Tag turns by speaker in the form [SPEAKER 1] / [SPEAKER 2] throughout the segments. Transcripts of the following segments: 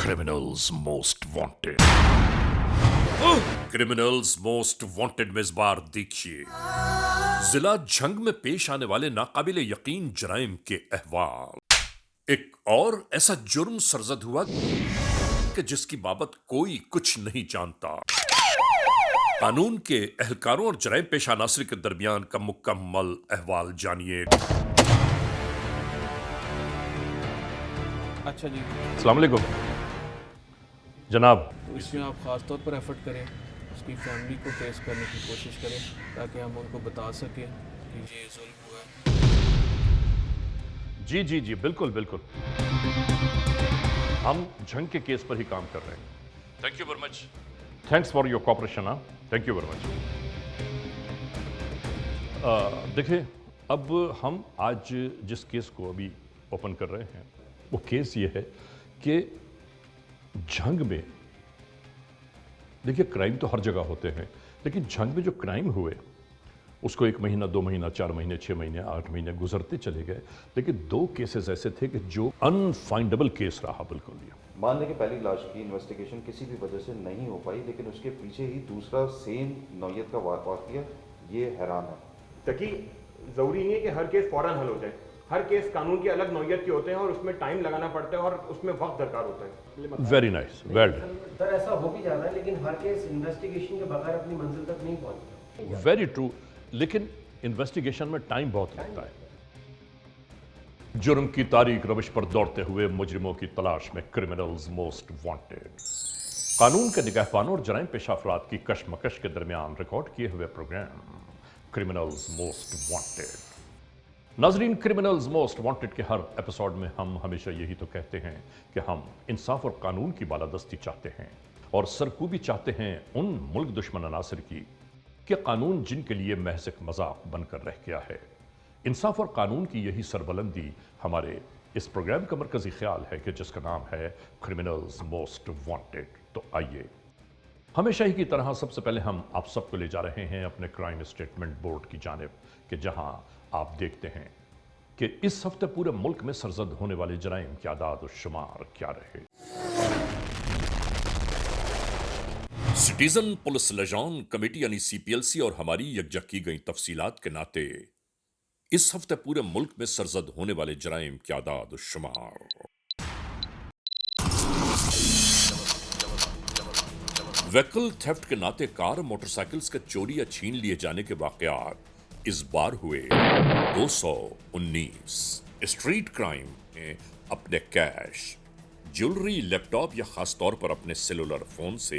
[SPEAKER 1] criminals most wanted. Criminals most wanted में इस बार देखिए जिला झंग में पेश आने वाले नाकाबिले यकीन जराइम के अहवाल। एक और ऐसा जुर्म सरजद हुआ कि जिसकी बाबत कोई कुछ नहीं जानता। कानून के एहलकारों और जराइम पेशा अनासर के दरमियान का मुकम्मल अहवाल जानिए।
[SPEAKER 2] अच्छा जी,
[SPEAKER 3] अस्सलाम वालेकुम जनाब।
[SPEAKER 2] तो इसमें आप ख़ास तौर पर एफर्ट करें, उसकी फैमिली को ट्रेस करने की कोशिश करें ताकि हम उनको बता सकें कि ये जुल्म हुआ है।
[SPEAKER 3] जी जी जी बिल्कुल बिल्कुल, हम झंग के केस पर ही काम कर रहे हैं।
[SPEAKER 1] Thank you very much.
[SPEAKER 3] Thanks for your cooperation. Thank you very much. देखिए, अब हम आज जिस केस को अभी ओपन कर रहे हैं वो केस ये है कि झंग में, देखिए क्राइम तो हर जगह होते हैं, लेकिन झंग में जो क्राइम हुए उसको 1 महीना, 2 महीना, 4 महीने, 6 महीने, 8 महीने गुजरते चले गए, लेकिन 2 केसेस ऐसे थे कि जो अनफाइंडेबल केस रहा। बिल्कुल ये
[SPEAKER 4] मान लें कि पहली लाश की इन्वेस्टिगेशन किसी भी वजह से नहीं हो पाई, लेकिन उसके पीछे ही दूसरा सेम नौयत का वाक़या, ये हैरान है।
[SPEAKER 5] तकी ज़रूरी नहीं है कि हर केस फ़ौरन हल हो जाए। हर केस कानून की अलग नौयत के होते हैं और उसमें टाइम लगाना पड़ता है और उसमें वक्त दरकार होता है।
[SPEAKER 3] वेरी नाइस, वेल
[SPEAKER 6] सर ऐसा हो भी जाता है, लेकिन हर केस इन्वेस्टिगेशन के बगैर अपनी मंजिल तक नहीं पहुंचता।
[SPEAKER 3] वेरी ट्रू, लेकिन इन्वेस्टिगेशन में टाइम बहुत लगता है। जुर्म की तारीख रविश पर दौड़ते हुए मुजरिमों की तलाश में क्रिमिनल्स मोस्ट वांटेड। कानून के निगहबानों और जराइम पेशा अफराद की कशमकश के दरमियान रिकॉर्ड किए हुए प्रोग्राम क्रिमिनल्स मोस्ट वांटेड। नाजरीन, क्रिमिनल्स मोस्ट वांटेड के हर एपिसोड में हम हमेशा यही तो कहते हैं कि हम इंसाफ और कानून की बालादस्ती चाहते हैं और सरकूबी चाहते हैं उन मुल्क दुश्मन अनासर की कि कानून जिनके लिए महज एक मजाक बनकर रह गया है। इंसाफ और कानून की यही सरबलंदी हमारे इस प्रोग्राम का मरकजी ख्याल है कि जिसका नाम है क्रिमिनल्स मोस्ट वांटेड। तो आइए, हमेशा ही की तरह सबसे पहले हम आप सबको ले जा रहे हैं अपने क्राइम स्टेटमेंट बोर्ड की जानिब, कि जहां आप देखते हैं कि इस हफ्ते पूरे मुल्क में सरजद होने वाले जराइम के आदाद और शुमार क्या रहे।
[SPEAKER 1] सिटीजन पुलिस लिजान कमेटी यानी CPLC और हमारी यकजा की गई तफसीलात के नाते इस हफ्ते पूरे मुल्क में सरजद होने वाले जराइम के आदाद और शुमार। व्हीकल थेफ्ट के नाते कार मोटरसाइकिल्स के चोरी या छीन लिए जाने के वाकयात इस बार हुए 219। स्ट्रीट क्राइम में अपने कैश, ज्वेलरी, लैपटॉप या खास तौर पर अपने सेलुलर फोन से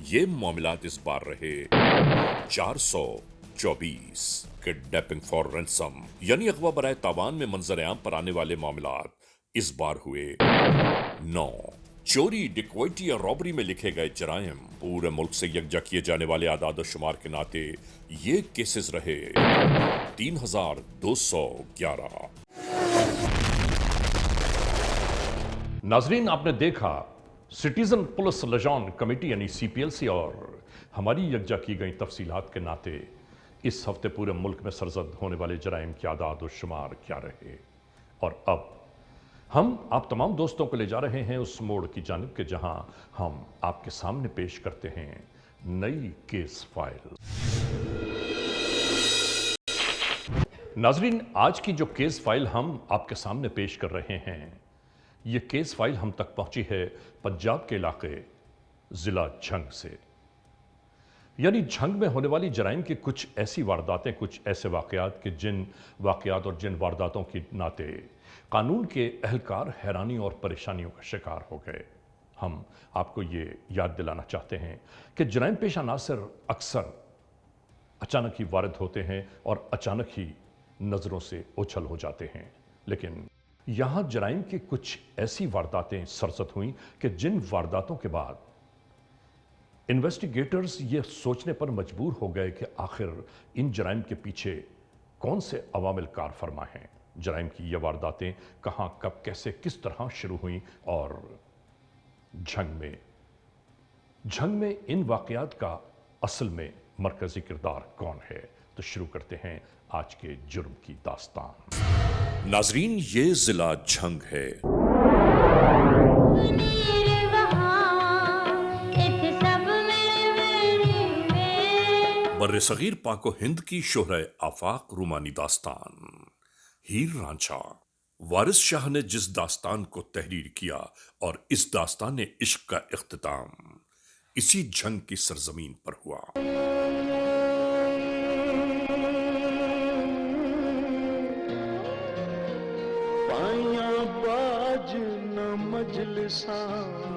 [SPEAKER 1] ये मामलात इस बार रहे 424। किडनैपिंग फॉर रैंसम यानी अगवा बराए तावान में मंजर आम पर आने वाले मामलात इस बार हुए 9। चोरी, डिक्वाइटी या रॉबरी में लिखे गए जराइम पूरे मुल्क से यकजा किए जाने वाले आदाद शुमार के नाते ये केसेस रहे 3211।
[SPEAKER 3] नाजरीन, आपने देखा सिटीजन पुलिस लिजान कमेटी यानी CPLC और हमारी यकजा की गई तफसीलात के नाते इस हफ्ते पूरे मुल्क में सरजद होने वाले जराइम के आदाद और शुमार क्या रहे। और अब हम आप तमाम दोस्तों को ले जा रहे हैं उस मोड़ की जानिब के जहां हम आपके सामने पेश करते हैं नई केस फाइल। नाजरीन, आज की जो केस फाइल हम आपके सामने पेश कर रहे हैं, ये केस फाइल हम तक पहुंची है पंजाब के इलाके जिला झंग से। यानी झंग में होने वाली जराइम की कुछ ऐसी वारदातें, कुछ ऐसे वाकयात कि जिन वाकयात और जिन वारदातों के नाते कानून के एहलकार हैरानी और परेशानियों का शिकार हो गए। हम आपको ये याद दिलाना चाहते हैं कि जराइम पेशा अनासर अक्सर अचानक ही वारिद होते हैं और अचानक ही नज़रों से ओझल हो जाते हैं, लेकिन यहाँ जराइम की कुछ ऐसी वारदातें सरजद हुई कि जिन वारदातों के बाद इन्वेस्टिगेटर्स ये सोचने पर मजबूर हो गए कि आखिर इन जराइम के पीछे कौन से अवामिल कार फरमा हैं। जराइम की ये वारदातें कहाँ, कब, कैसे, किस तरह शुरू हुई और झंग में इन वाकयात का असल में मरकजी किरदार कौन है। तो शुरू करते हैं आज के जुर्म की दास्तान।
[SPEAKER 1] नाजरीन, ये जिला झंग है। बर सगीर पाको हिंद की शोहर आफाक रूमानी दास्तान हीर रांझा। वारिस शाह ने जिस दास्तान को तहरीर किया और इस दास्तान इश्क का इख्तिताम इसी जंग की सरजमीन पर हुआ।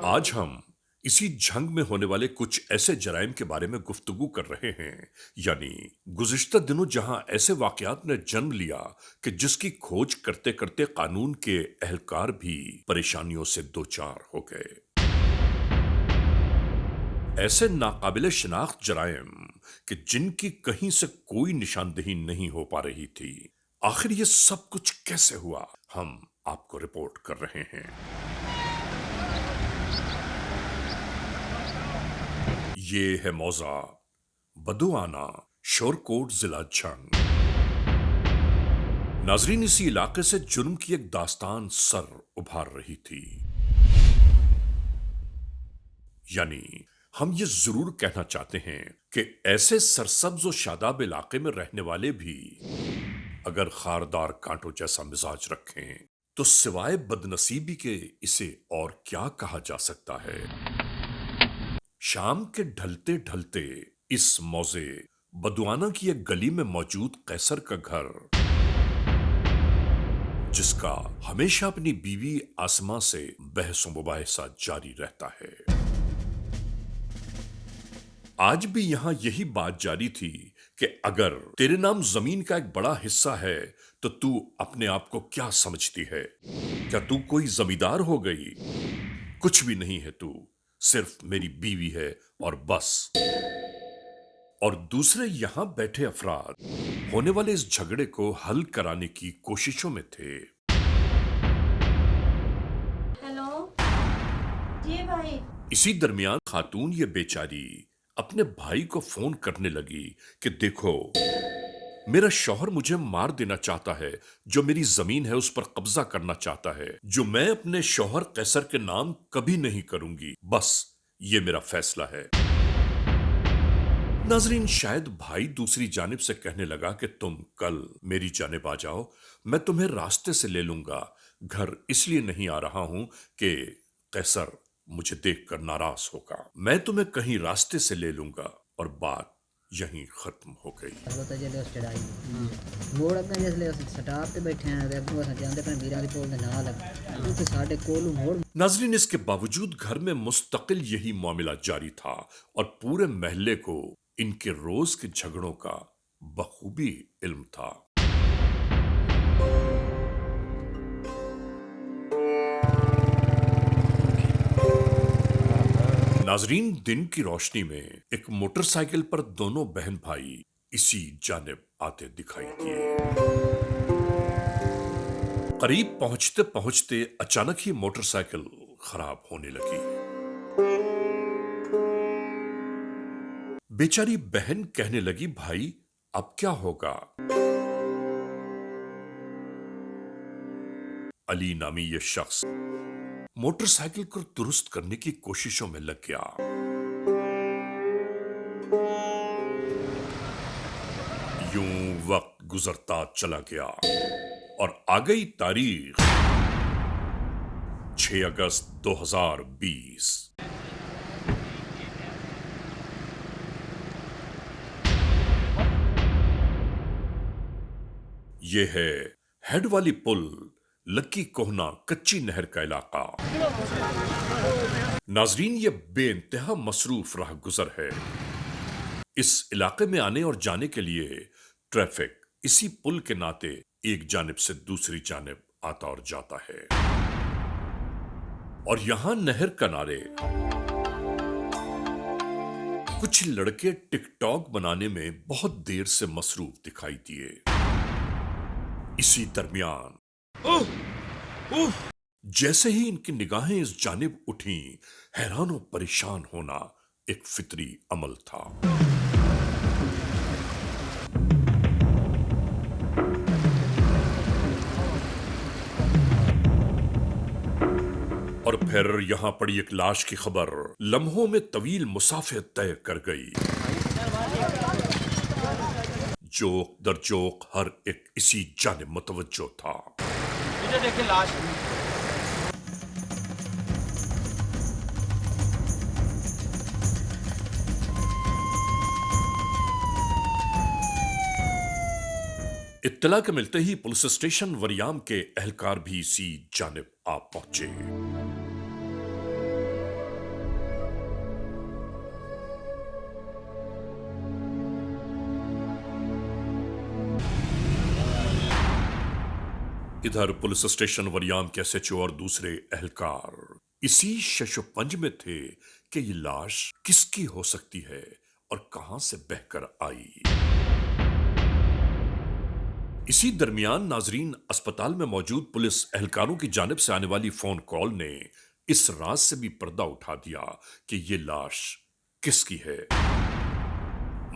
[SPEAKER 1] आज हम इसी जंग में होने वाले कुछ ऐसे जराइम के बारे में गुफ्तगू कर रहे हैं, यानी गुज़िश्ता दिनों जहां ऐसे वाकयात ने जन्म लिया कि जिसकी खोज करते करते कानून के एहलकार भी परेशानियों से दो चार हो गए। ऐसे नाकाबिले शिनाख्त जराइम कि जिनकी कहीं से कोई निशानदेही नहीं हो पा रही थी। आखिर ये सब कुछ कैसे हुआ, हम आपको रिपोर्ट कर रहे हैं। ये है मौजा बदुआना शोरकोट जिला झंग। नाजरीन, इसी इलाके से जुर्म की एक दास्तान सर उभार रही थी। यानी हम ये जरूर कहना चाहते हैं कि ऐसे सरसब्ज और शादाब इलाके में रहने वाले भी अगर खारदार कांटों जैसा मिजाज रखें तो सिवाय बदनसीबी के इसे और क्या कहा जा सकता है। शाम के ढलते ढलते इस मौजे बदुआना की एक गली में मौजूद कैसर का घर, जिसका हमेशा अपनी बीवी आसमा से बहस मुबाहिसा जारी रहता है, आज भी यहां यही बात जारी थी कि अगर तेरे नाम जमीन का एक बड़ा हिस्सा है तो तू अपने आप को क्या समझती है? क्या तू कोई जमींदार हो गई? कुछ भी नहीं है, तू सिर्फ मेरी बीवी है और बस। और दूसरे यहां बैठे अफराद होने वाले इस झगड़े को हल कराने की कोशिशों में थे।
[SPEAKER 7] हेलो जी भाई।
[SPEAKER 1] इसी दरमियान खातून ये बेचारी अपने भाई को फोन करने लगी कि देखो, मेरा शौहर मुझे मार देना चाहता है, जो मेरी जमीन है उस पर कब्जा करना चाहता है, जो मैं अपने शौहर कैसर के नाम कभी नहीं करूंगी, बस ये मेरा फैसला है। नाजरीन, शायद भाई दूसरी जानिब से कहने लगा कि तुम कल मेरी जानिब आ जाओ, मैं तुम्हें रास्ते से ले लूंगा। घर इसलिए नहीं आ रहा हूं कि कैसर मुझे देखकर नाराज होगा, मैं तुम्हें कहीं रास्ते से ले लूंगा। और बात यहीं खत्म हो गई।
[SPEAKER 8] मोड़ अगर जिसले स्टाफ पे बैठे हैं अगू अस जांदे पर वीरां दी पुल दे नाल उत्थे साडे कोल मोड़।
[SPEAKER 1] नाजरीन, इसके बावजूद घर में मुस्तकिल यही मामला जारी था और पूरे महल्ले को इनके रोज के झगड़ों का बखूबी इल्म था। नाजरीन, दिन की रोशनी में एक मोटरसाइकिल पर दोनों बहन भाई इसी जानिब आते दिखाई दिए। करीब पहुंचते पहुंचते अचानक ही मोटरसाइकिल खराब होने लगी। बेचारी बहन कहने लगी, भाई अब क्या होगा? अली नामी ये शख्स मोटरसाइकिल को दुरुस्त करने की कोशिशों में लग गया। यूं वक्त गुजरता चला गया और आ गई तारीख 6 अगस्त 2020। यह है हेड वाली पुल, लक्की कोहना कच्ची नहर का इलाका। नाजरीन, ये बेइंतहा मसरूफ राह गुजर है। इस इलाके में आने और जाने के लिए ट्रैफिक इसी पुल के नाते एक जानिब से दूसरी जानिब आता और जाता है। और यहां नहर किनारे कुछ लड़के टिकटॉक बनाने में बहुत देर से मसरूफ दिखाई दिए। इसी दरमियान जैसे ही इनकी निगाहें इस जानिब उठी, हैरान और परेशान होना एक फितरी अमल था। और फिर यहां पड़ी एक लाश की खबर लम्हों में तवील मुसाफे तय कर गई। चौक दर चौक हर एक इसी जानिब मुतवज्जो था।
[SPEAKER 6] इधर देखिए लाश।
[SPEAKER 1] इत्तला के मिलते ही पुलिस स्टेशन वरियाम के एहलकार भी इसी जानिब आ पहुंचे। इधर पुलिस स्टेशन वरियाम के एसएचओ और दूसरे एहलकार इसी शशोपंज में थे कि ये लाश किसकी हो सकती है और कहां से बहकर आई। इसी दरमियान नाजरीन, अस्पताल में मौजूद पुलिस एहलकारों की जानिब से आने वाली फोन कॉल ने इस राज से भी पर्दा उठा दिया कि ये लाश किसकी है।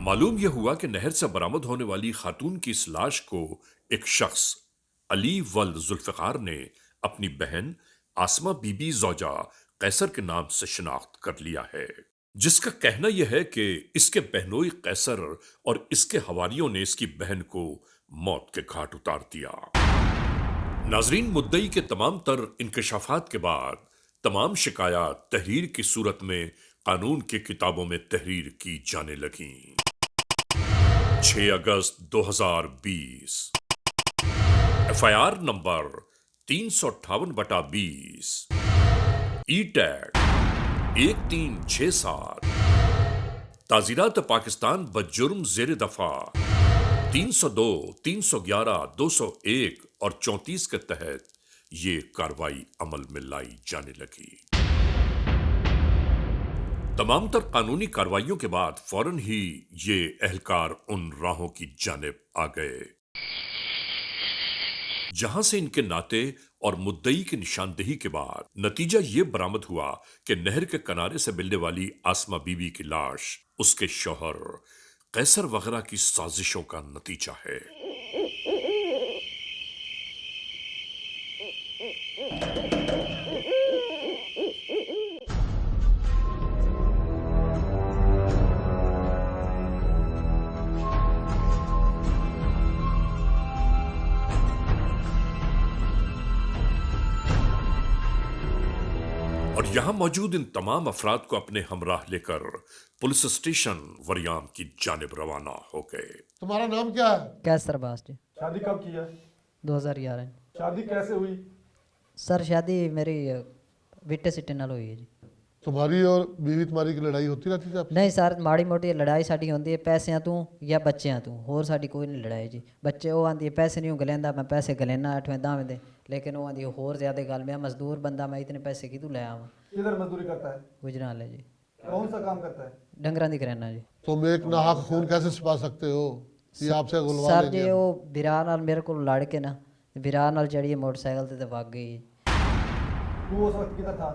[SPEAKER 1] मालूम यह हुआ कि नहर से बरामद होने वाली खातून की इस लाश को एक शख्स अली वल जुल्फिकार ने अपनी बहन आसमा बीबी जौजा कैसर के नाम से शिनाख्त कर लिया है, जिसका कहना यह है कि इसके बहनोई कैसर और इसके हवारियों ने इसकी बहन को मौत के घाट उतार दिया। नाजरीन, मुद्दई के तमाम तर इंकशाफात के बाद तमाम शिकायत तहरीर की सूरत में कानून की किताबों में तहरीर की जाने लगी। 6 अगस्त 2020 एफआईआर नंबर 358/20 ई टैग 1367 ताजीरात पाकिस्तान बजुर्म जेर दफा 302, 311, 201 और 34 के तहत ये कार्रवाई अमल में लाई जाने लगी। तमाम तर कानूनी कार्रवाइयों के बाद फौरन ही ये एहलकार उन राहों की जानिब आ गए जहां से इनके नाते और मुद्दई की निशानदेही के बाद नतीजा ये बरामद हुआ कि नहर के किनारे से मिलने वाली आसमा बीबी की लाश उसके शौहर कैसर वगैरह की साजिशों का नतीजा है। और यहां मौजूद इन तमाम अफराद को अपने हमराह लेकर पुलिस स्टेशन वरियाम की जानिब रवाना हो गए।
[SPEAKER 9] तुम्हारा नाम क्या है?
[SPEAKER 8] कैसर बास जी।
[SPEAKER 9] शादी कब की है?
[SPEAKER 8] 2011।
[SPEAKER 9] शादी कैसे हुई?
[SPEAKER 8] सर शादी मेरी विट्टे सिट्टे नाल हुई है जी।
[SPEAKER 9] तुम्हारी और बीवी तुम्हारी की लड़ाई होती रहती थी आपस?
[SPEAKER 8] नहीं सर, माड़ी मोटी लड़ाई साडी होंदी है पैसिਆਂ ਤੋਂ या बच्चों ਤੋਂ, होर साडी कोई नहीं लड़ाई जी। बच्चे वो आंदी है पैसे नहीं गलेंदा, मैं पैसे गलेना 8वें 10वें दे, लेकिन वो आंदी होर ज़्यादा गल, मैं मजदूर बंदा, मैं इतने पैसे कितों ले आवां।
[SPEAKER 9] किधर मजदूरी करता है?
[SPEAKER 8] गुजराल है जी।
[SPEAKER 9] कौन सा काम करता है?
[SPEAKER 8] डंगरां दी कराना जी।
[SPEAKER 9] तुम एक नाहक खून कैसे छिपा सकते हो? ये आपसे गुलवा
[SPEAKER 8] सर
[SPEAKER 9] लेंगे
[SPEAKER 8] जी
[SPEAKER 9] हम।
[SPEAKER 8] वो बिरा नाल मेरे को लड़ के ना बिरा नाल चढ़ी मोटरसाइकिल ते भाग गई।
[SPEAKER 9] तू उस वक्त किधर था?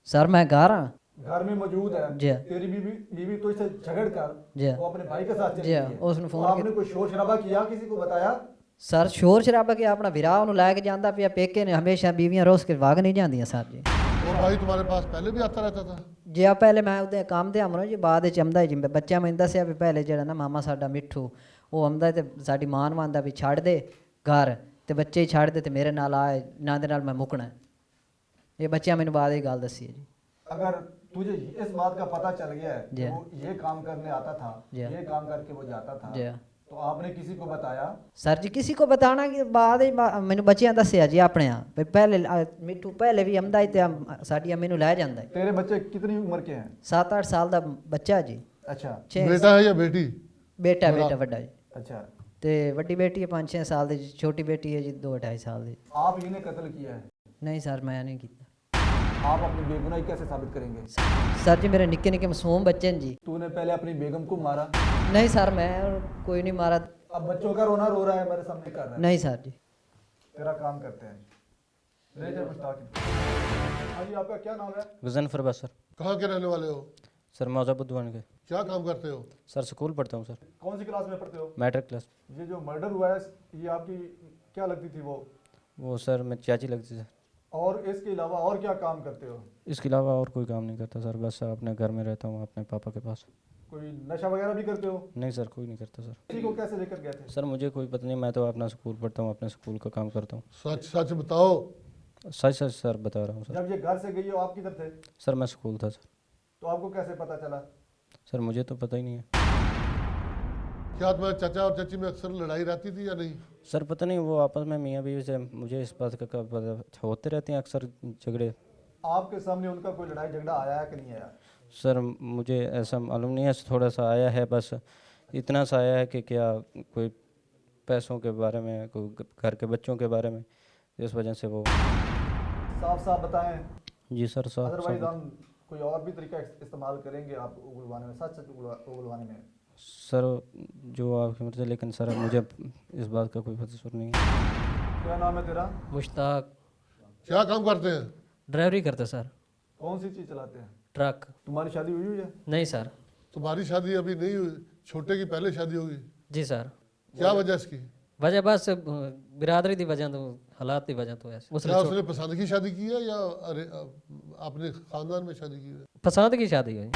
[SPEAKER 8] सर मैं घर हाँ
[SPEAKER 9] घर में मौजूद है।
[SPEAKER 8] जी।
[SPEAKER 9] तेरी बीवी तो इससे झगड़ कर
[SPEAKER 8] जी।
[SPEAKER 9] वो अपने भाई के साथ चली
[SPEAKER 8] जी।
[SPEAKER 9] गई है।
[SPEAKER 8] उसने फोन
[SPEAKER 9] तो आपने कोई शोर शराबा किया, किसी को बताया?
[SPEAKER 8] सर शोर शराबा के अपना विराह ਉਹਨੂੰ ਲੈ ਕੇ ਜਾਂਦਾ ਪਿਆ पेके ने हमेशा बीवियां रोज के भाग नहीं ਜਾਂਦੀਆਂ सर जी।
[SPEAKER 9] और भाई तुम्हारे पास पहले भी आता रहता था?
[SPEAKER 8] जी आ पहले मैं ਉਹਦੇ ਕੰਮ ਤੇ ਆਮਰੋ ਜੀ ਬਾਅਦ ਵਿੱਚ ਆਉਂਦਾ ਜੀ। ਬੱਚਾ ਮੈਨੂੰ ਦੱਸਿਆ ਵੀ ਪਹਿਲੇ ਜਿਹੜਾ ਨਾ ਮਾਮਾ ਸਾਡਾ ਮਿੱਠੂ ਉਹ ਆਉਂਦਾ ਤੇ ਸਾਡੀ ਮਾਂ ਨੂੰ ਆਂਦਾ ਵੀ ਛੱਡ ਦੇ ਘਰ ਤੇ ਬੱਚੇ ਹੀ ਛੱਡ ਦੇ ਤੇ ਮੇਰੇ ਨਾਲ ਆਏ ਨਾ ਦੇ ਨਾਲ ਮੈਂ ਮੁਕਣਾ। ਇਹ ਬੱਚਿਆਂ ਮੈਨੂੰ ਬਾਅਦ ਇਹ ਗੱਲ ਦੱਸੀ ਹੈ ਜੀ।
[SPEAKER 9] अगर तुझे इस बात का पता चल गया है
[SPEAKER 8] जी।
[SPEAKER 9] कि वो ये काम करने आता था,
[SPEAKER 8] जी।
[SPEAKER 9] ये काम करके वो जाता था,
[SPEAKER 8] जी।
[SPEAKER 9] तो आपने किसी को बताया?
[SPEAKER 8] सर जी किसी को बताना कि बाद मैंने बच्चियां दसिया जी अपने आप पहले मिट्ठू पहले भी आंदा ही ते साडी अम्मी ਨੂੰ ਲੈ ਜਾਂਦਾ है।
[SPEAKER 9] तेरे बच्चे कितनी उम्र के हैं?
[SPEAKER 8] 7-8 साल ਦਾ ਬੱਚਾ ਜੀ।
[SPEAKER 9] अच्छा।
[SPEAKER 8] 6
[SPEAKER 9] बेटा है या बेटी?
[SPEAKER 8] बेटा ਵੱਡਾ ਜੀ।
[SPEAKER 9] अच्छा।
[SPEAKER 8] ਤੇ ਵੱਡੀ ਬੇਟੀ ਹੈ 5-6 ਸਾਲ ਦੀ, ਛੋਟੀ ਬੇਟੀ ਹੈ ਜੀ 2-2.5 ਸਾਲ ਦੀ।
[SPEAKER 9] आप इन्हें कत्ल किया है?
[SPEAKER 8] नहीं सर मैं नहीं ਕੀਤਾ।
[SPEAKER 9] आप अपनी बेगुनाही कैसे साबित करेंगे?
[SPEAKER 8] सर जी मेरे निक्के निक्के मासूम बच्चे हैं जी।
[SPEAKER 9] तूने पहले अपनी बेगम को मारा?
[SPEAKER 8] नहीं सर मैं कोई नहीं मारा।
[SPEAKER 9] अब बच्चों का रोना रो रहा है मेरे सामने कर रहा है।
[SPEAKER 8] नहीं सर जी।
[SPEAKER 9] तेरा काम करते हैं, ले जा मुश्ताक। हाँ जी, आपका क्या नाम है?
[SPEAKER 10] गुजनफर बस सर।
[SPEAKER 9] कहाँ के रहने वाले हो?
[SPEAKER 10] सर मौजा बुद्धवान के।
[SPEAKER 9] क्या काम करते हो?
[SPEAKER 10] सर स्कूल पढ़ता हूँ सर।
[SPEAKER 9] कौन सी क्लास में पढ़ते हो?
[SPEAKER 10] Matric class.
[SPEAKER 9] ये जो मर्डर हुआ है ये आपकी क्या लगती थी
[SPEAKER 10] वो सर मैं चाची लगती सर।
[SPEAKER 9] और इसके अलावा और क्या काम करते हो?
[SPEAKER 10] इसके अलावा और कोई काम नहीं करता सर, बस अपने घर में रहता हूँ अपने पापा के पास।
[SPEAKER 9] कोई नशा वगैरह भी करते हो?
[SPEAKER 10] नहीं सर, कोई नहीं करता सर।
[SPEAKER 9] किसी को कैसे लेकर गए थे?
[SPEAKER 10] सर मुझे कोई पता नहीं, मैं तो अपना स्कूल पढ़ता हूँ, अपने स्कूल का काम करता हूँ।
[SPEAKER 11] सच सच बताओ।
[SPEAKER 10] सच सच सर बता रहा हूँ सर।
[SPEAKER 9] जब ये घर से गई हो आप किधर थे?
[SPEAKER 10] सर मैं स्कूल था सर।
[SPEAKER 9] तो आपको कैसे पता चला?
[SPEAKER 10] सर मुझे तो पता ही नहीं है।
[SPEAKER 11] क्या तुम्हारे चाचा और चाची में अक्सर लड़ाई रहती थी या नहीं?
[SPEAKER 10] सर पता नहीं, वो आपस में मियाँ बीवी से, मुझे इस बात का पता, होते रहते हैं अक्सर झगड़े।
[SPEAKER 9] आपके सामने उनका कोई लड़ाई झगड़ा आया है कि नहीं आया?
[SPEAKER 10] सर मुझे ऐसा मालूम नहीं है, थोड़ा सा आया है, बस इतना सा आया है कि क्या कोई पैसों के बारे में, कोई घर के बच्चों के बारे में, इस वजह से वो।
[SPEAKER 9] साफ साफ बताएं।
[SPEAKER 10] जी सर, साफ
[SPEAKER 9] अदरवाइज
[SPEAKER 10] साफ।
[SPEAKER 9] हम कोई और भी तरीका इस्तेमाल करेंगे आप उगलवाने में, सच सच उगलवाने में।
[SPEAKER 10] सर जो आपकी मर्जी, लेकिन सर मुझे इस बात का कोई पता नहीं है।
[SPEAKER 9] क्या नाम है तेरा?
[SPEAKER 2] मुश्ताक।
[SPEAKER 11] क्या काम करते हैं?
[SPEAKER 2] ड्राइवरी करते सर।
[SPEAKER 9] कौन सी चीज़ चलाते हैं?
[SPEAKER 2] ट्रक।
[SPEAKER 9] तुम्हारी शादी हुई है?
[SPEAKER 2] नहीं सर।
[SPEAKER 11] तुम्हारी शादी अभी नहीं हुई, छोटे की पहले शादी होगी।
[SPEAKER 2] जी सर।
[SPEAKER 11] क्या वजह इसकी?
[SPEAKER 2] वजह बस बिरादरी की वजह तो, हालात की वजह तो ऐसे।
[SPEAKER 11] क्या उसने पसंद की शादी की है या अरे अपने खानदान में शादी की है?
[SPEAKER 2] पसंद की शादी हुई।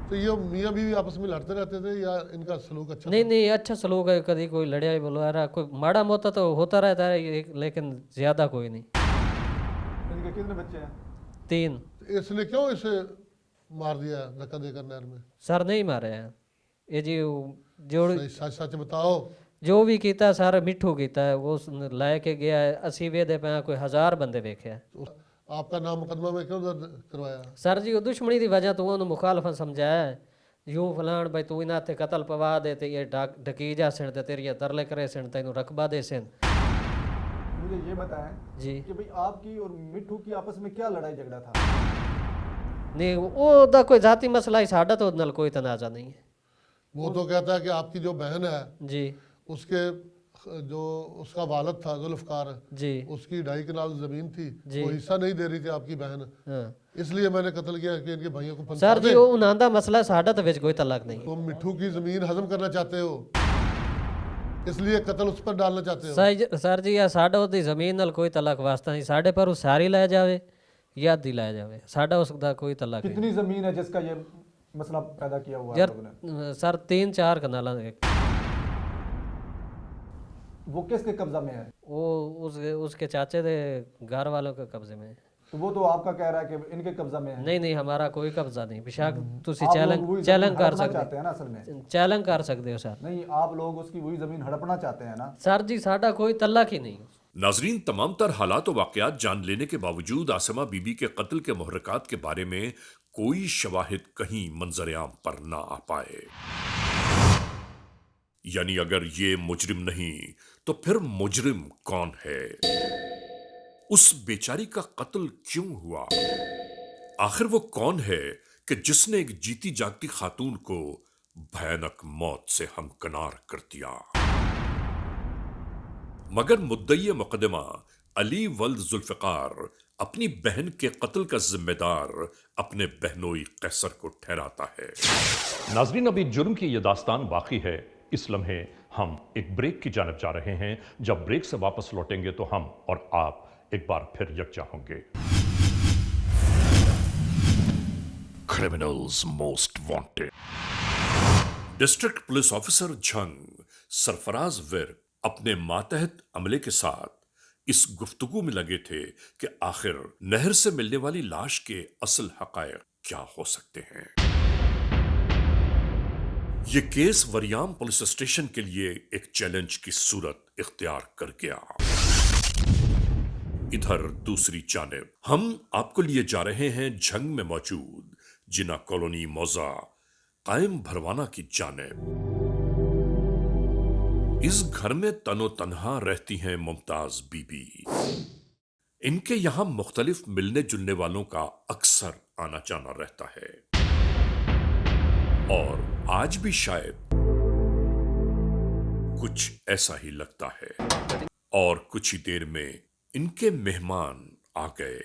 [SPEAKER 11] तो ये मियाँ बीवी आपस में लड़ते रहते थे या इनका सलूक अच्छा
[SPEAKER 2] नहीं
[SPEAKER 11] था?
[SPEAKER 2] नहीं, अच्छा सलूक है, कभी कोई लड़ाई ही बोलो रहा, कोई माड़ा मोटा तो होता रहता है, लेकिन ज़्यादा कोई नहीं।
[SPEAKER 9] इनके कितने बच्चे हैं?
[SPEAKER 2] 3।
[SPEAKER 11] तो इसने क्यों इसे मार दिया धक्का देकर नहर में?
[SPEAKER 2] सर नहीं मारे हैं ये जी, जो
[SPEAKER 11] सही सच सच बताओ।
[SPEAKER 2] जो भी कीता सारा मिठू कीता है, वो लाए के गया है। असी वेदे पे कोई 1000 बंदे देखे हैं।
[SPEAKER 11] तो आपका नाम मुकदमा में क्यों दर्ज करवाया?
[SPEAKER 2] सर जी वो दुश्मनी की वजह तो उन्होंने मुखालफत समझाया है, यूं फलान भाई तू इन्हें ते कतल पवा दे, ते ये ढकी जा सिण, ते तेरी तरले करे सिण, तेन रकबा दे सिण।
[SPEAKER 9] मुझे ये बताएं
[SPEAKER 2] जी
[SPEAKER 9] कि भाई आपकी और मिठू की आपस में क्या लड़ाई झगड़ा था?
[SPEAKER 2] नहीं, वो दा कोई जाति मसला ही, साडा तो नल कोई तनाजा नहीं है।
[SPEAKER 11] वो तो कहता है कि आपकी जो बहन है
[SPEAKER 2] जी
[SPEAKER 11] उसके जो उसका वालिद था जुल्फकार,
[SPEAKER 2] जी
[SPEAKER 11] उसकी 2.5 कनाल जमीन थी,
[SPEAKER 2] जी।
[SPEAKER 11] वो हिस्सा नहीं दे रही थी आपकी बहन,
[SPEAKER 2] हाँ।
[SPEAKER 11] इसलिए मैंने कत्ल किया कि इनके भाइयों को फंसा
[SPEAKER 2] सर जी
[SPEAKER 11] दे।
[SPEAKER 2] वो उन्हां मसला साडा तो विच कोई तलाक नहीं।
[SPEAKER 11] तुम मिठू की जमीन हजम करना चाहते हो, इसलिए कत्ल उस पर डालना चाहते हो।
[SPEAKER 2] सर जी या साडा उसकी जमीन नाल कोई तलाक वास्ता नहीं, साडे पर वो सारी लै जावे या अद्धी लै जावे, साडा उसका कोई तलाक नहीं।
[SPEAKER 9] कितनी जमीन है जिसका ये मसला पैदा किया हुआ है
[SPEAKER 2] यार
[SPEAKER 9] आप लोगों ने?
[SPEAKER 2] सर 3-4 कनाल है।
[SPEAKER 9] वो किसके कब्जा में है?
[SPEAKER 2] वो उसके चाचे दे घर वालों के कब्जे में है।
[SPEAKER 9] तो वो तो आपका कह रहा है कि इनके कब्जा में है।
[SPEAKER 2] नहीं नहीं, हमारा कोई कब्जा नहीं। बेशक तुसी
[SPEAKER 9] आप लोग वही
[SPEAKER 2] चैलेंज
[SPEAKER 9] जमीन
[SPEAKER 2] कर
[SPEAKER 9] हड़पना
[SPEAKER 2] सकते
[SPEAKER 9] चाहते हैं ना असल में?
[SPEAKER 2] चैलेंज कर सकते हो सर।
[SPEAKER 9] नहीं, आप लोग उसकी वही जमीन हड़पना चाहते हैं ना?
[SPEAKER 2] सर जी साडा कोई तलाक ही नहीं।
[SPEAKER 1] नाजरीन, तमाम तर हालात और वाकयात जान लेने के बावजूद आसिमा बीबी के कत्ल के मुहर्रकात के बारे में कोई शवाहिद कहीं मंजर-ए-आम पर ना आ पाए। यानी अगर ये मुजरिम नहीं तो फिर मुजरिम कौन है? उस बेचारी का कत्ल क्यों हुआ? आखिर वो कौन है कि जिसने एक जीती जागती खातून को भयानक मौत से हमकिनार कर दिया? मगर मुद्दई मुकदमा अली वल्द जुल्फिकार अपनी बहन के कत्ल का जिम्मेदार अपने बहनोई कैसर को ठहराता है।
[SPEAKER 3] नाजरीन, अभी जुर्म की यह दास्तान बाकी है। इस लम्हे हम एक ब्रेक की जानब जा रहे हैं। जब ब्रेक से वापस लौटेंगे तो हम और आप एक बार फिर यकजा होंगे।
[SPEAKER 1] Criminals most wanted. District police officer Jhang Sarfaraz Virk अपने मातहत अमले के साथ इस गुफ्तगू में लगे थे कि आखिर नहर से मिलने वाली लाश के असल हकायक क्या हो सकते हैं। ये केस वरियाम पुलिस स्टेशन के लिए एक चैलेंज की सूरत इख्तियार कर गया। इधर दूसरी जानिब हम आपको लिए जा रहे हैं झंग में मौजूद जिना कॉलोनी मौजा कायम भरवाना की जानिब। इस घर में तनो तन्हा रहती हैं मुमताज बीबी। इनके यहां मुख्तलिफ मिलने जुलने वालों का अक्सर आना जाना रहता है और आज भी शायद कुछ ऐसा ही लगता है। और कुछ ही देर में इनके मेहमान आ गए।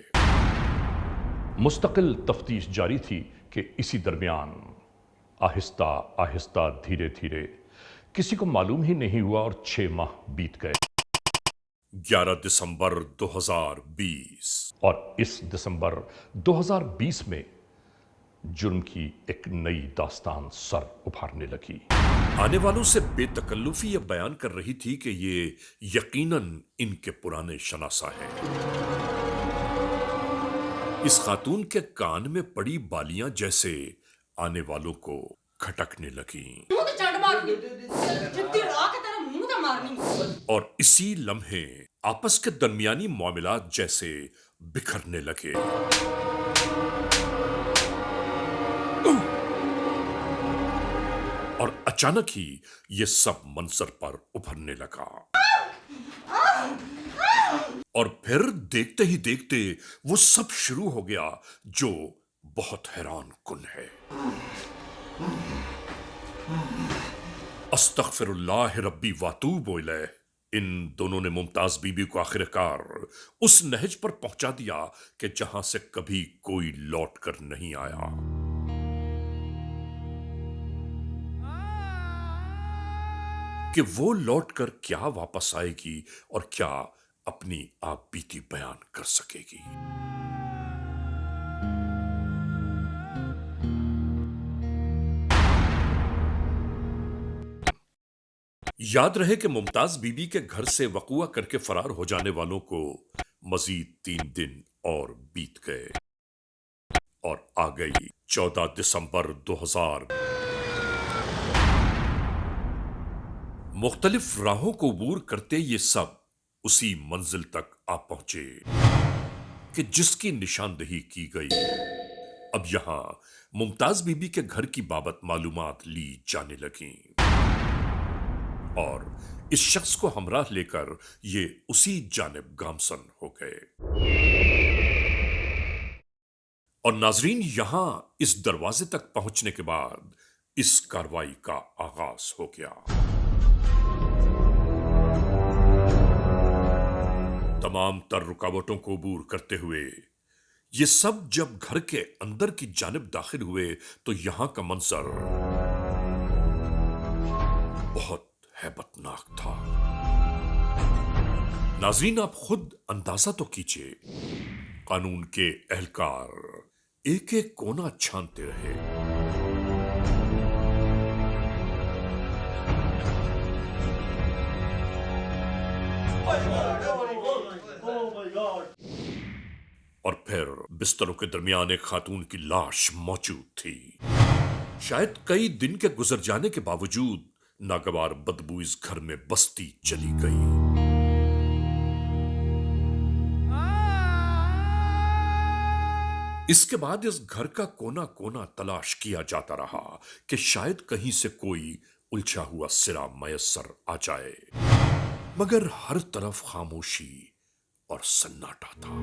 [SPEAKER 3] मुस्तकिल तफ्तीश जारी थी कि इसी दरमियान आहिस्ता आहिस्ता धीरे धीरे किसी को मालूम ही नहीं हुआ और 6 माह बीत गए।
[SPEAKER 1] 11 दिसंबर 2020
[SPEAKER 3] और इस दिसंबर 2020 में जुर्म की एक नई दास्तान सर उभारने लगी।
[SPEAKER 1] आने वालों से बेतकल्लुफी यह बयान कर रही थी कि ये यकीनन इनके पुराने शनासा हैं। इस खातून के कान में पड़ी बालियां जैसे आने वालों को खटकने लगीं। और इसी लम्हे आपस के दरमियानी मामलात जैसे बिखरने लगे। और अचानक ही ये सब मंजर पर उभरने लगा। और फिर देखते ही देखते वो सब शुरू हो गया जो बहुत हैरान कुन है। अस्तगफिरुल्लाह रब्बी वातूब इलैह। इन दोनों ने मुमताज बीबी को आखिरकार उस नहज पर पहुंचा दिया कि जहां से कभी कोई लौट कर नहीं आया। कि वो लौट कर क्या वापस आएगी और क्या अपनी आप बीती बयान कर सकेगी। याद रहे कि मुमताज बीबी के घर से वकुआ करके फरार हो जाने वालों को मजीद 3 दिन और बीत गए और आ गई 14 दिसंबर 2000। मुख्तलिफ राहों को अबूर करते ये सब उसी मंजिल तक आ पहुंचे कि जिसकी निशानदही की गई। अब यहां मुमताज बीबी के घर की बाबत मालूमात ली जाने लगी और इस शख्स को हमराह लेकर ये उसी जानिब गामसन हो गए। और नाजरीन, यहां इस दरवाजे तक पहुंचने के बाद इस कार्रवाई का आगाज हो गया। तमाम तर रुकावटों को अबूर करते हुए ये सब जब घर के अंदर की जानिब दाखिल हुए तो यहां का मंजर बहुत हैबतनाक था। नाज़रीन, आप खुद अंदाजा तो कीजिए, कानून के एहलकार एक एक कोना छानते रहे। और फिर बिस्तरों के दरमियान एक खातून की लाश मौजूद थी। शायद कई दिन के गुजर जाने के बावजूद नागवार बदबू इस घर में बसती चली गई। इसके बाद इस घर का कोना कोना तलाश किया जाता रहा कि शायद कहीं से कोई उलझा हुआ सिरा मयस्सर आ जाए, मगर हर तरफ खामोशी और सन्नाटा था।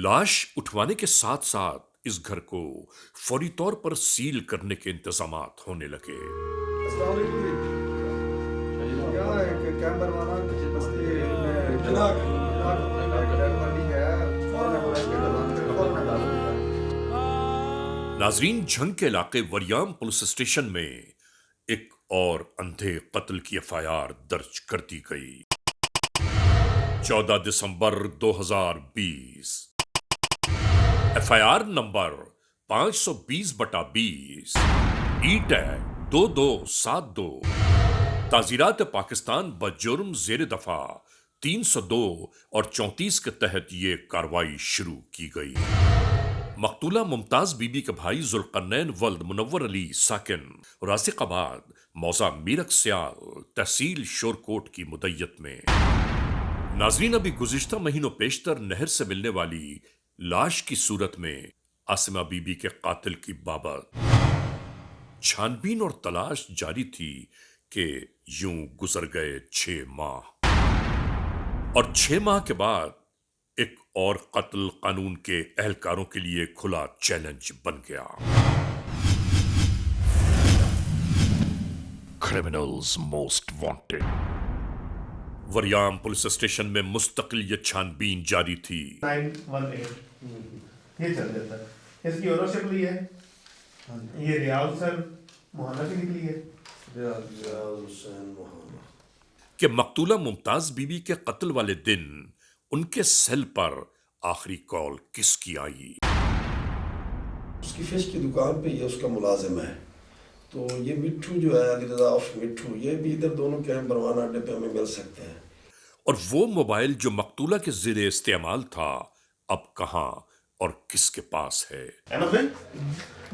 [SPEAKER 1] लाश उठवाने के साथ साथ इस घर को फौरी तौर पर सील करने के इंतजामात होने लगे। नाजरीन, झंग के इलाके वरियाम पुलिस स्टेशन में एक और अंधे कत्ल की एफआईआर दर्ज कर दी गई। 14 दिसंबर 2020। एफआईआर नंबर 520/20 ई-टैग 2272 ताज़ीरात पाकिस्तान बजुर्म ज़ेर दफा 302 और 34 के तहत ये कार्रवाई शुरू की गई। मकतूला मुमताज बीबी के भाई जुल्करनैन वल्द मुनव्वर अली साकिन रासिकाबाद मौजा मीरक सियाल तहसील शोरकोट की मुद्दत में। नाजरीन, अभी गुज़िश्ता महीनों पेशतर नहर से मिलने वाली लाश की सूरत में आसिमा बीबी के कातिल की बाबत छानबीन और तलाश जारी थी कि यूं गुजर गए 6 माह और 6 माह के बाद एक और कत्ल कानून के एहलकारों के लिए खुला चैलेंज बन गया। Criminals most wanted. Waryam police station में मुस्तकिल ये छानबीन जारी थी।
[SPEAKER 12] 918 ये चल जाता है। इसकी ओनरशिप ली है, ये रियाज सर मोहना की निकली है।
[SPEAKER 1] कि मकतूला मुमताज बीबी के कत्ल वाले दिन उनके सेल पर आखिरी कॉल किसकी आई?
[SPEAKER 13] उसकी फिश की दुकान पे ये उसका मुलाजिम है, तो ये मिट्ठू जो है, अली रजा उर्फ मिट्ठू, ये भी इधर दोनों कैंप बरवाना अड्डे पे हमें मिल सकते हैं।
[SPEAKER 1] और वो मोबाइल जो मकतूला के ज़ेरे इस्तेमाल था, अब कहाँ और किसके पास है?
[SPEAKER 12] अहमद भाई,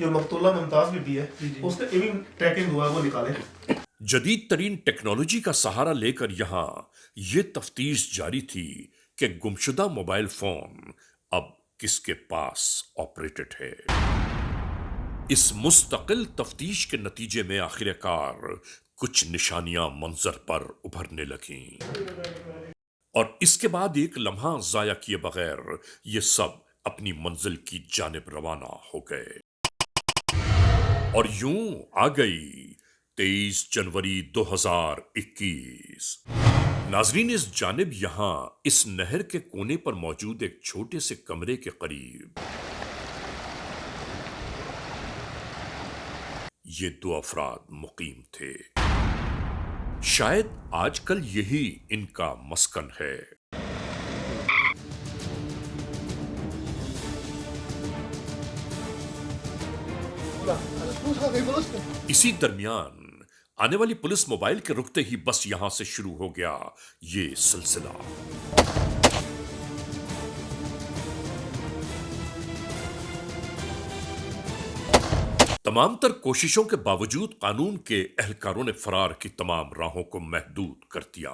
[SPEAKER 12] जो मकतूला मुमताज बीबी है, उसका ये भी ट्रैकिंग हुआ, वो निकाले।
[SPEAKER 1] जदीद तरीन टेक्नोलॉजी का सहारा लेकर यहाँ ये तफ्तीश जारी थी कि गुमशुदा मोबाइल फोन अब किसके पास ऑपरेटेड है। इस मुस्तकिल तफ्तीश के नतीजे में आखिरकार कुछ निशानियां मंजर पर उभरने लगीं और इसके बाद एक लम्हा जाया किए बगैर ये सब अपनी मंजिल की जानिब रवाना हो गए। और यूं आ गई 23 जनवरी 2021। नाजरीन, इस जानिब यहां इस नहर के कोने पर मौजूद एक छोटे से कमरे के करीब ये दो अफराद मुकीम थे। शायद आजकल यही इनका मस्कन है। इसी दरमियान आने वाली पुलिस मोबाइल के रुकते ही बस यहां से शुरू हो गया ये सिलसिला। तमाम तर कोशिशों के बावजूद कानून के एहलकारों ने फरार की तमाम राहों को महदूद कर दिया।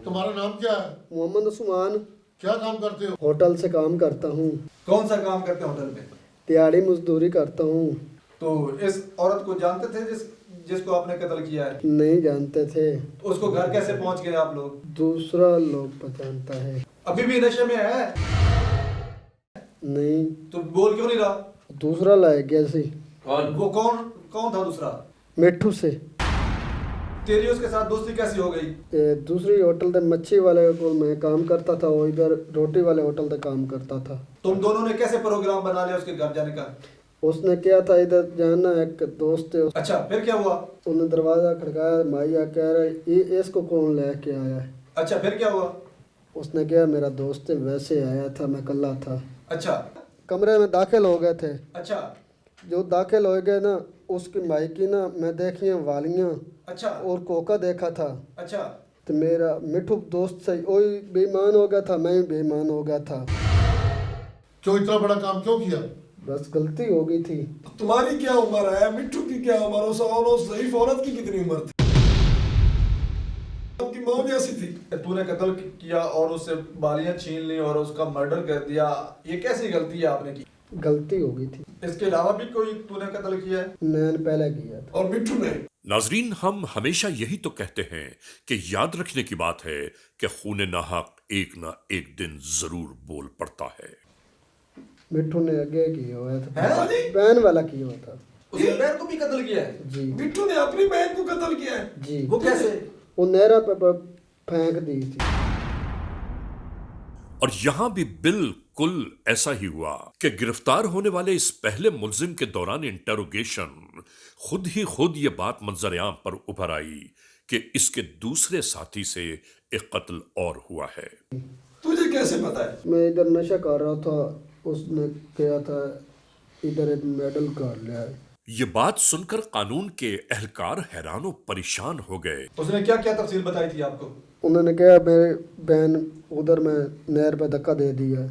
[SPEAKER 11] तुम्हारा नाम क्या है?
[SPEAKER 6] मोहम्मद उस्मान।
[SPEAKER 11] क्या काम करते हो?
[SPEAKER 6] होटल से काम करता हूँ।
[SPEAKER 9] कौन सा काम करते हैं होटल में?
[SPEAKER 6] दिहाड़ी मजदूरी करता हूँ।
[SPEAKER 9] तो इस औरत को जानते थे जिसको आपने कत्ल किया है?
[SPEAKER 6] नहीं जानते थे।
[SPEAKER 9] तो उसको घर कैसे पहुंच गए आप लोग?
[SPEAKER 6] दूसरा लोग पहचानता है।
[SPEAKER 9] अभी भी नशे में है?
[SPEAKER 6] नहीं।
[SPEAKER 9] तो बोल क्यों नहीं रहा?
[SPEAKER 6] दूसरा लाया गया सी।
[SPEAKER 9] वो कौन था दूसरा?
[SPEAKER 6] मिट्ठू से।
[SPEAKER 9] तेरी उसके साथ दोस्ती कैसी हो गई?
[SPEAKER 6] दूसरी होटल पे मच्छी वाले को मैं काम करता था, वो इधर रोटी वाले होटल पे काम करता था।
[SPEAKER 9] तुम दोनों ने कैसे प्रोग्राम बना लिया उसके घर जाने का?
[SPEAKER 6] उसने क्या था, इधर जाना, एक दोस्त है।
[SPEAKER 9] अच्छा, फिर क्या हुआ?
[SPEAKER 6] उन्होंने दरवाजा खड़काया, माइया कह रहे ये इसको कौन लेके आया है?
[SPEAKER 9] अच्छा, फिर क्या हुआ?
[SPEAKER 6] उसने कहा मेरा दोस्त है, वैसे आया था, मैं कल्ला था।
[SPEAKER 9] अच्छा।
[SPEAKER 6] कमरे में दाखिल हो गए थे।
[SPEAKER 9] अच्छा।
[SPEAKER 6] जो दाखिल हो गए ना, उसकी माई की ना मैं देखी वालियाँ।
[SPEAKER 9] अच्छा।
[SPEAKER 6] और कोका देखा था।
[SPEAKER 9] अच्छा।
[SPEAKER 6] तो मेरा मिठू दोस्त से वही बेईमान हो गया था, मैं भी बेईमान हो गया था।
[SPEAKER 11] क्यों इतना बड़ा काम क्यों किया?
[SPEAKER 6] बस गलती हो गई थी।
[SPEAKER 13] तुम्हारी क्या उम्र है? मिट्ठू की क्या उम्र? उस ज़ईफ औरत की कितनी उम्र थी? आपकी मौत जैसी थी।
[SPEAKER 9] तूने कत्ल किया और उससे बालियां छीन ली और उसका मर्डर कर दिया, ये कैसी गलती है आपने की?
[SPEAKER 6] गलती हो गई थी।
[SPEAKER 9] इसके अलावा भी कोई तूने कत्ल किया है?
[SPEAKER 6] मैंने पहले किया था।
[SPEAKER 13] और मिट्ठू ने?
[SPEAKER 1] नाजरीन, हम हमेशा यही तो कहते हैं कि याद रखने की बात है कि खून नाहक एक ना एक दिन जरूर बोल पड़ता है।
[SPEAKER 6] मिट्ठू ने आगे किया हुआ था, बहन वाला किया हुआ था।
[SPEAKER 9] उसने बहन को भी कत्ल किया है?
[SPEAKER 6] जी।
[SPEAKER 13] मिट्ठू ने अपनी बहन को कत्ल किया है?
[SPEAKER 6] जी।
[SPEAKER 9] वो कैसे?
[SPEAKER 6] वो नहरा पे फेंक दी थी।
[SPEAKER 1] और यहां भी बिल्कुल ऐसा ही हुआ कि गिरफ्तार होने वाले इस पहले मुलजिम के दौरान इंटेरोगेशन खुद ये बात मंजर-ए-आम पर उभर आई कि इसके दूसरे साथी से एक कत्ल और हुआ है।
[SPEAKER 13] तुझे कैसे पता है?
[SPEAKER 6] मैं इधर नशा कर रहा था, उसने किया था, इधर एक मेडल कर लिया है।
[SPEAKER 1] ये बात सुनकर कानून के एहलकार हैरान परेशान हो गए।
[SPEAKER 9] उसने क्या क्या तफसील बताई थी आपको?
[SPEAKER 6] उन्होंने कहा मेरी बहन उधर में नहर पे धक्का दे दिया।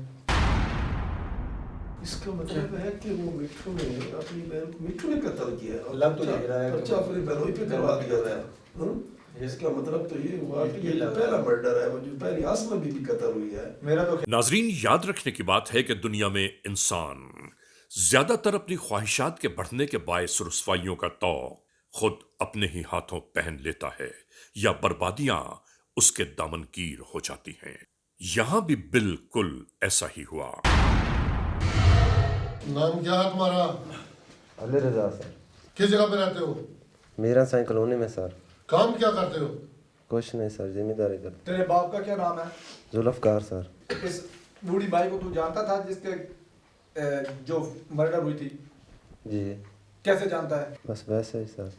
[SPEAKER 13] इसका मतलब है कि वो मिट्ठू ने अपनी बहन को मिट्ठू ने कत्ल किया।
[SPEAKER 9] लग तो लग रहा है।
[SPEAKER 13] अच्छा, अपनी बहनों पे करवा दिया था। इसका मतलब तो ये हुआ कि ये पहला मर्डर है, वो जो पहली आसमा बीबी कत्ल हुई है।
[SPEAKER 9] मेरा तो
[SPEAKER 1] नाजरीन, याद रखने की बात है कि दुनिया में इंसान ज्यादातर अपनी ख्वाहिशात के बढ़ने के बायस रुस्वाइयों का तौक खुद अपने ही हाथों पहन लेता है या बर्बादियां उसके दामनगीर हो जाती हैं। यहां भी बिल्कुल ऐसा ही हुआ।
[SPEAKER 11] नाम क्या है तुम्हारा?
[SPEAKER 14] अली रजा सर।
[SPEAKER 11] किस जगह पे रहते हो?
[SPEAKER 14] मीरा साईं कॉलोनी में सर।
[SPEAKER 11] काम क्या करते हो?
[SPEAKER 14] कुछ नहीं सर, जिम्मेदारी करते।
[SPEAKER 9] तेरे बाप का क्या नाम है?
[SPEAKER 14] जुल्फकार सर।
[SPEAKER 9] इस बूढ़ी बाई को तू जानता था जिसके जो मर्डर हुई थी?
[SPEAKER 14] जी।
[SPEAKER 9] कैसे जानता है?
[SPEAKER 14] बस वैसे ही सर।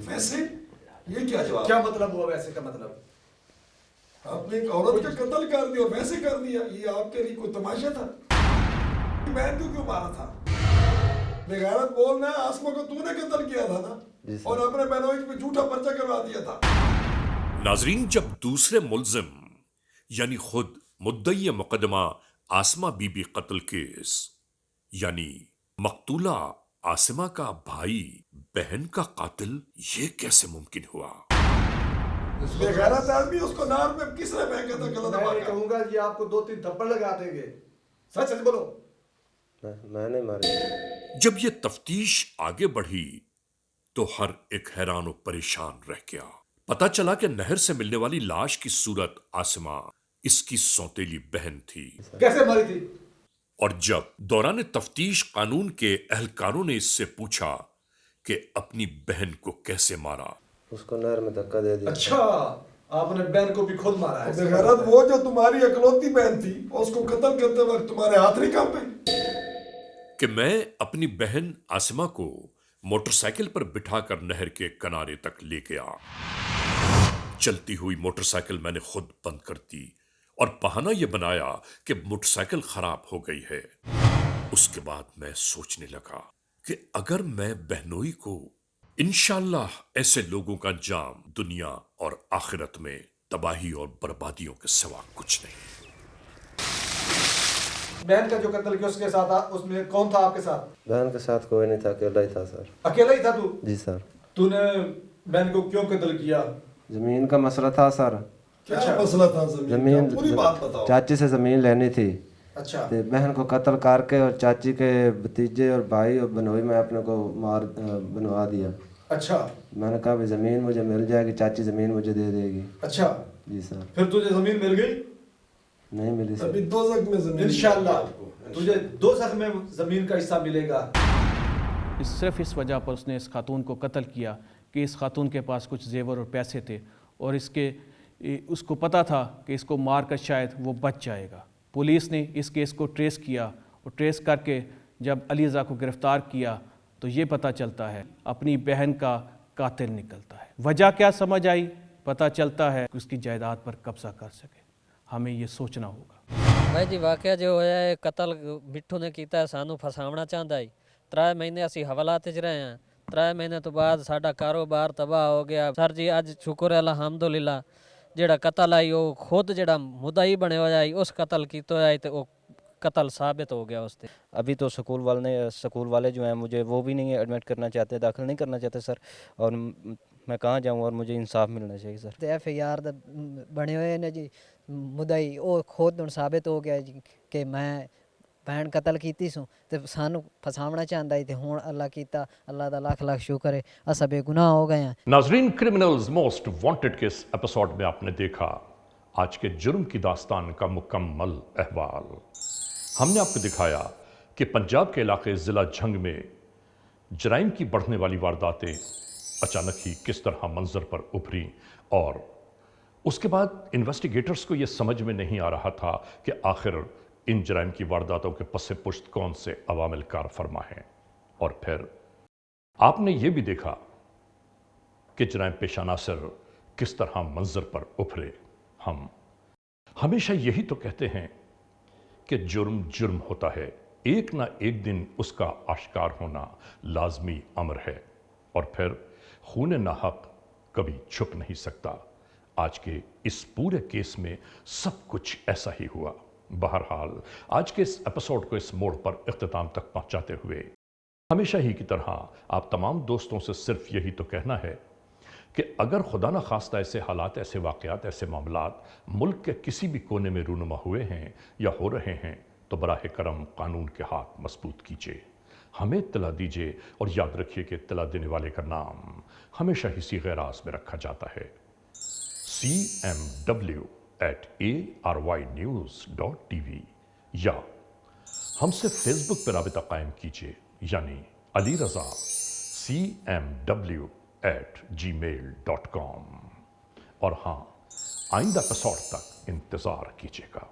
[SPEAKER 13] वैसे? ये क्या जवाब?
[SPEAKER 9] क्या मतलब हुआ वैसे का मतलब?
[SPEAKER 13] आपने एक औरत का कत्ल कर दिया और वैसे कर दिया, ये आपके लिए कोई तमाशा था? बहन को क्यों मारा था? बेगैरत बोलना है, आसमा को तूने कत्ल किया था ना, और अपने बहनोई पे झूठा पर्चा करवा दिया था।
[SPEAKER 1] नाजरीन, जब दूसरे मुल्जिम यानी खुद मुद्दई मुकदमा आसमा बीबी कत्ल केस यानी मकतूला आसिमा का भाई बहन का कातिल, ये कैसे मुमकिन हुआ?
[SPEAKER 13] बेगैरत आदमी उसको नार में किसने फेंका था? गलत
[SPEAKER 9] मैं कहूंगा कि आपको 2-3 थप्पड़ लगा देंगे। सच सच बोलो।
[SPEAKER 14] मैंने मारी।
[SPEAKER 1] जब ये तफ्तीश आगे बढ़ी तो हर एक हैरान और परेशान रह गया। पता चला कि नहर से मिलने वाली लाश की सूरत आसिमा इसकी सौतेली बहन थी।
[SPEAKER 9] कैसे मारी थी?
[SPEAKER 1] और जब दौरान तफ्तीश कानून के एहलकारों ने इससे पूछा कि अपनी बहन को कैसे मारा,
[SPEAKER 14] उसको नहर में धक्का दे दिया।
[SPEAKER 9] अच्छा, आपने बहन को भी खुद मारा है?
[SPEAKER 13] बेगैरत, वो जो तुम्हारी इकलौती बहन थी, उसको कत्ल करते वक्त तुम्हारे हाथ नहीं कांपे?
[SPEAKER 1] कि मैं अपनी बहन आसिमा को मोटरसाइकिल पर बिठाकर नहर के किनारे तक ले गया। चलती हुई मोटरसाइकिल मैंने खुद बंद कर दी और बहाना यह बनाया कि मोटरसाइकिल खराब हो गई है। उसके बाद मैं सोचने लगा कि अगर मैं बहनोई को इंशाअल्लाह ऐसे लोगों का अंजाम दुनिया और आखिरत में तबाही और बर्बादियों के सिवा कुछ नहीं।
[SPEAKER 9] बहन का जो कत्ल किया उसके साथ उसमें कौन था आपके साथ?
[SPEAKER 14] बहन के साथ कोई नहीं था, अकेला ही था सर।
[SPEAKER 9] अकेला ही था तू?
[SPEAKER 14] जी सर।
[SPEAKER 9] तूने बहन को क्यों कत्ल किया?
[SPEAKER 14] जमीन का मसला था सर।
[SPEAKER 13] क्या मसला था?
[SPEAKER 14] जमीन
[SPEAKER 13] पूरी बात बताओ।
[SPEAKER 14] चाची से जमीन लेनी थी।
[SPEAKER 9] अच्छा।
[SPEAKER 14] तो बहन को कत्ल करके और चाची के भतीजे और भाई और बनोई में अपने को मार बनवा दिया।
[SPEAKER 9] अच्छा।
[SPEAKER 14] मैंने कहा भी जमीन मुझे मिल जाएगी, चाची जमीन मुझे दे देगी।
[SPEAKER 9] अच्छा
[SPEAKER 14] जी सर।
[SPEAKER 9] फिर तुझे जमीन मिल गई?
[SPEAKER 14] नहीं मिली सर।
[SPEAKER 13] अभी दोज़ख में जमीन
[SPEAKER 9] इंशाअल्लाह तुझे दोज़ख में जमीन का हिस्सा मिलेगा।
[SPEAKER 15] सिर्फ इस वजह पर उसने इस खातून को कत्ल किया कि इस खातून के पास कुछ जेवर और पैसे थे और उसको पता था कि इसको मार कर शायद वो बच जाएगा। पुलिस ने इस केस को ट्रेस किया और ट्रेस करके जब अली रज़ा को गिरफ़्तार किया तो ये पता चलता है अपनी बहन का कातिल निकलता है। वजह क्या समझ आई? पता चलता है कि उसकी जायदाद पर कब्ज़ा कर सके। हमें ये सोचना होगा।
[SPEAKER 2] भाई जी वाकया जो होया है कत्ल मिठू ने कीता है, सानू फसावना चाहता है। 3 महीने असी हवालात च रहे हैं। 3 महीने तो बाद साडा कारोबार तबाह हो गया सर जी। अज शुक्र है अल्हम्दुलिल्लाह जेड़ा कत्ल आई वो खुद जेड़ा मुदई बने हो जाए उस कत्ल कीतो है तो वो कत्ल साबित हो गया उससे।
[SPEAKER 10] अभी तो स्कूल वाले जो हैं मुझे वो भी नहीं एडमिट करना चाहते, दाखिल नहीं करना चाहते सर। और मैं कहाँ जाऊँ और मुझे इंसाफ मिलना चाहिए सर।
[SPEAKER 8] तो FIR बने हुए ने जी मुदई वो खुद हुण साबित हो गया जी कि मैं बहन कत्ल कीती सूँ ते सानू फसावना चाहता है। हुण अल्लाह कीता, अल्लाह दा लाख लाख शुक्र है, असा बेगुनाह हो गए हैं।
[SPEAKER 3] नाजरीन, क्रिमिनल्स मोस्ट वांटेड के इस एपिसोड में आपने देखा आज के जुर्म की दास्तान का मुकम्मल अहवाल। हमने आपको दिखाया कि पंजाब के इलाके ज़िला झंग में जराइम की बढ़ने वाली वारदातें अचानक ही किस तरह मंजर पर उभरी और उसके बाद इन्वेस्टिगेटर्स को यह समझ में नहीं आ रहा था कि आखिर इन जराइम की वारदातों के पस्से पुश्त कौन से अवामिल कार फरमा हैं। और फिर आपने ये भी देखा कि जराइम पेशा नासिर किस तरह मंजर पर उभरे। हम हमेशा यही तो कहते हैं कि जुर्म जुर्म होता है, एक ना एक दिन उसका आश्कार होना लाजमी अमर है और फिर खून नाहक कभी छुप नहीं सकता। आज के इस पूरे केस में सब कुछ ऐसा ही हुआ। बहरहाल आज के इस एपिसोड को इस मोड़ पर इख्तिताम तक पहुंचाते हुए हमेशा ही की तरह आप तमाम दोस्तों से सिर्फ यही तो कहना है कि अगर खुदा न खास्ता ऐसे हालात, ऐसे वाक़यात, ऐसे मामलात मुल्क के किसी भी कोने में रूनुमा हुए हैं या हो रहे हैं तो बराह करम कानून के हाथ मजबूत कीजिए, हमें इत्तला दीजिए और याद रखिए कि इत्तला देने वाले का नाम हमेशा ही सीग़े राज़ में रखा जाता है। cmw@arYnews.tv या हमसे फेसबुक पर राबिता कायम कीजिए यानी अली रज़ा cmw@gmail.com। और हाँ, आइंदा एपिसोड तक इंतज़ार कीजिएगा।